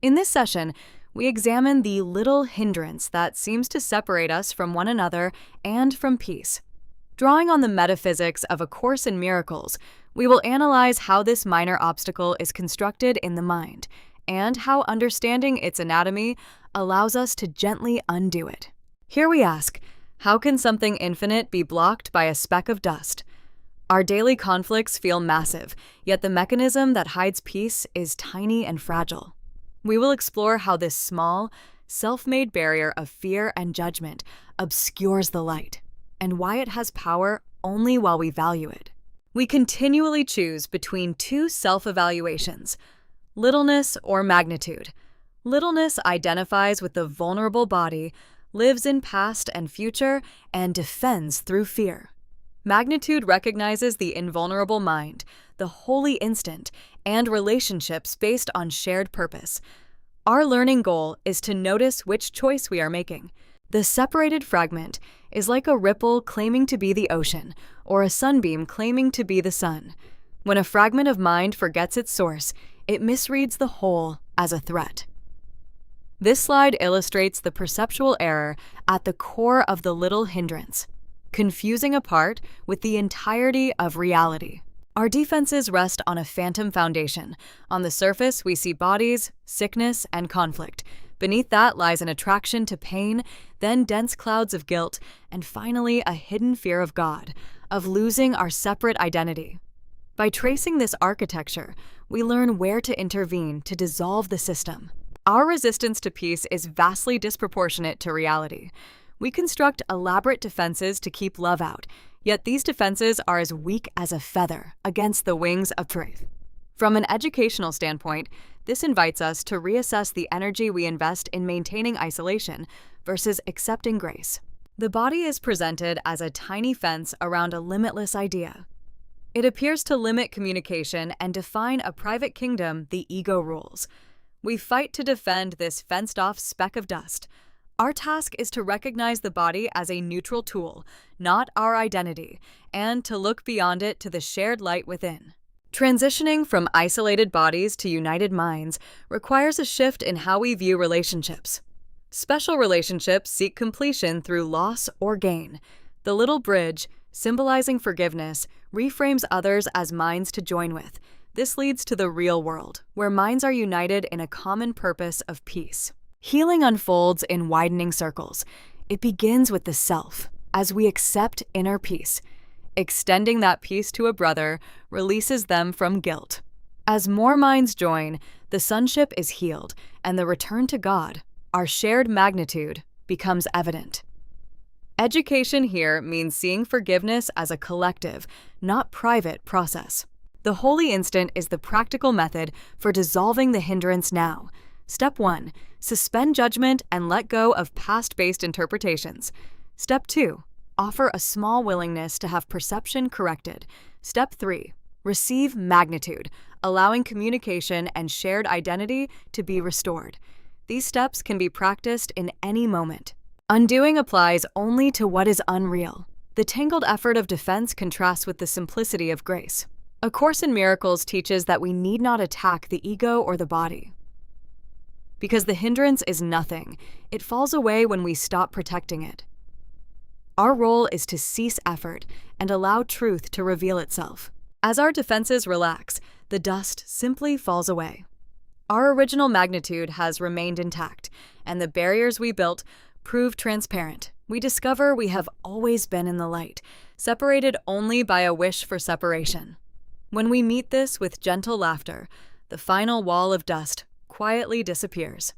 In this session, we examine the little hindrance that seems to separate us from one another and from peace. Drawing on the metaphysics of A Course in Miracles, we will analyze how this minor obstacle is constructed in the mind, and how understanding its anatomy allows us to gently undo it. Here we ask, how can something infinite be blocked by a speck of dust? Our daily conflicts feel massive, yet the mechanism that hides peace is tiny and fragile. We will explore how this small, self-made barrier of fear and judgment obscures the light, and why it has power only while we value it. We continually choose between two self-evaluations, littleness or magnitude. Littleness identifies with the vulnerable body, lives in past and future, and defends through fear. Magnitude recognizes the invulnerable mind, the holy instant, and relationships based on shared purpose. Our learning goal is to notice which choice we are making. The separated fragment is like a ripple claiming to be the ocean, or a sunbeam claiming to be the sun. When a fragment of mind forgets its source, it misreads the whole as a threat. This slide illustrates the perceptual error at the core of the little hindrance, confusing a part with the entirety of reality. Our defenses rest on a phantom foundation. On the surface, we see bodies, sickness, and conflict. Beneath that lies an attraction to pain, then dense clouds of guilt, and finally a hidden fear of God, of losing our separate identity. By tracing this architecture, we learn where to intervene to dissolve the system. Our resistance to peace is vastly disproportionate to reality. We construct elaborate defenses to keep love out, yet these defenses are as weak as a feather against the wings of truth. From an educational standpoint, this invites us to reassess the energy we invest in maintaining isolation versus accepting grace. The body is presented as a tiny fence around a limitless idea. It appears to limit communication and define a private kingdom the ego rules. We fight to defend this fenced-off speck of dust. Our task is to recognize the body as a neutral tool, not our identity, and to look beyond it to the shared light within. Transitioning from isolated bodies to united minds requires a shift in how we view relationships. Special relationships seek completion through loss or gain. The little bridge, symbolizing forgiveness, reframes others as minds to join with. This leads to the real world, where minds are united in a common purpose of peace. Healing unfolds in widening circles. It begins with the self, as we accept inner peace. Extending that peace to a brother releases them from guilt. As more minds join, the sonship is healed, and the return to God, our shared magnitude, becomes evident. Education here means seeing forgiveness as a collective, not private process. The holy instant is the practical method for dissolving the hindrance now. Step 1. Suspend judgment and let go of past-based interpretations. Step 2. Offer a small willingness to have perception corrected. Step 3. Receive magnitude, allowing communication and shared identity to be restored. These steps can be practiced in any moment. Undoing applies only to what is unreal. The tangled effort of defense contrasts with the simplicity of grace. A Course in Miracles teaches that we need not attack the ego or the body. Because the hindrance is nothing, it falls away when we stop protecting it. Our role is to cease effort and allow truth to reveal itself. As our defenses relax, the dust simply falls away. Our original magnitude has remained intact, and the barriers we built prove transparent. We discover we have always been in the light, separated only by a wish for separation. When we meet this with gentle laughter, the final wall of dust quietly disappears.